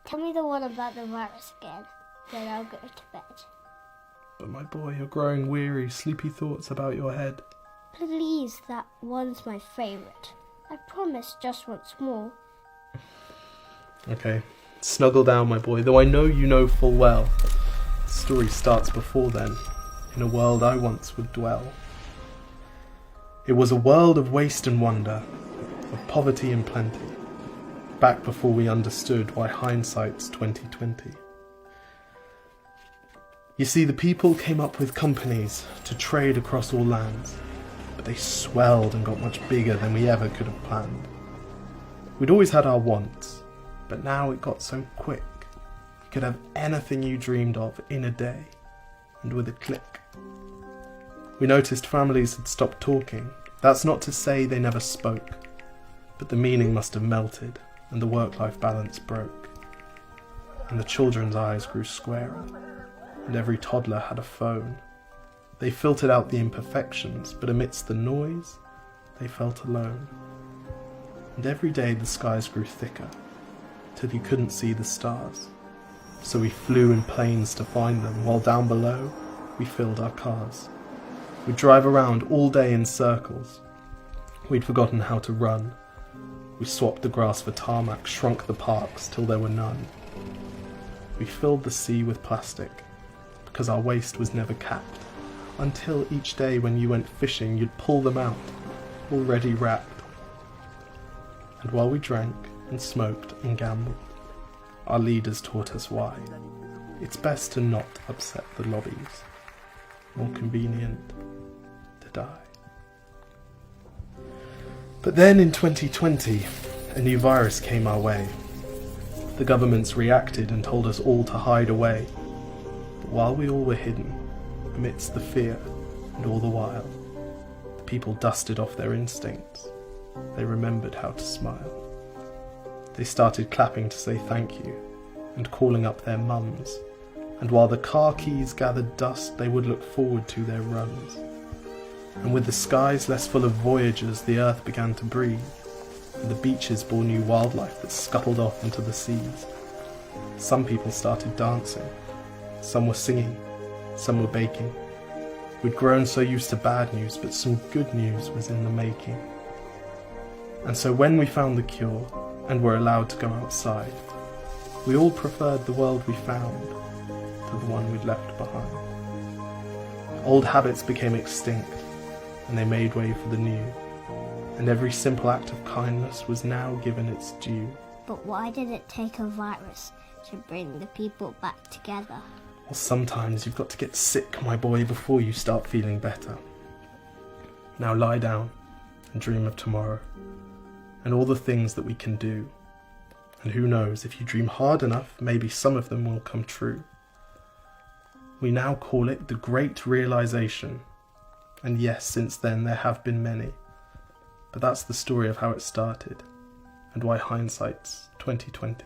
Tell me the one about the virus again, then I'll go to bed. But my boy, you're growing weary, sleepy thoughts about your head. Please, that one's my favourite. I promise just once more. Okay, snuggle down, my boy, though I know you know full well. The story starts before then, in a world I once would dwell. It was a world of waste and wonder, of poverty and plenty, back before we understood why hindsight's 2020. You see, the people came up with companies to trade across all lands, but they swelled and got much bigger than we ever could have planned. We'd always had our wants, but now it got so quick. You could have anything you dreamed of in a day, and with a click. We noticed families had stopped talking. That's not to say they never spoke, but the meaning must have melted, and the work-life balance broke. And the children's eyes grew squarer, and every toddler had a phone. They filtered out the imperfections, but amidst the noise, they felt alone. And every day the skies grew thicker, till you couldn't see the stars. So we flew in planes to find them, while down below, we filled our cars. We'd drive around all day in circles. We'd forgotten how to run. We swapped the grass for tarmac, shrunk the parks till there were none. We filled the sea with plastic, because our waste was never capped, until each day when you went fishing you'd pull them out, already wrapped. And while we drank and smoked and gambled, our leaders taught us why. It's best to not upset the lobbies, more convenient to die. But then in 2020, a new virus came our way. The governments reacted and told us all to hide away. But while we all were hidden, amidst the fear and all the while, the people dusted off their instincts. They remembered how to smile. They started clapping to say thank you and calling up their mums. And while the car keys gathered dust, they would look forward to their runs. And with the skies less full of voyagers, the earth began to breathe, and the beaches bore new wildlife that scuttled off into the seas. Some people started dancing, some were singing, some were baking. We'd grown so used to bad news, but some good news was in the making. And so when we found the cure, and were allowed to go outside, we all preferred the world we found to the one we'd left behind. Old habits became extinct, and they made way for the new, and every simple act of kindness was now given its due. But why did it take a virus to bring the people back together? Well, sometimes you've got to get sick, my boy, before you start feeling better. Now lie down and dream of tomorrow, and all the things that we can do. And who knows, if you dream hard enough, maybe some of them will come true. We now call it the Great Realization. And yes, since then there have been many. But that's the story of how it started, and why hindsight's 2020.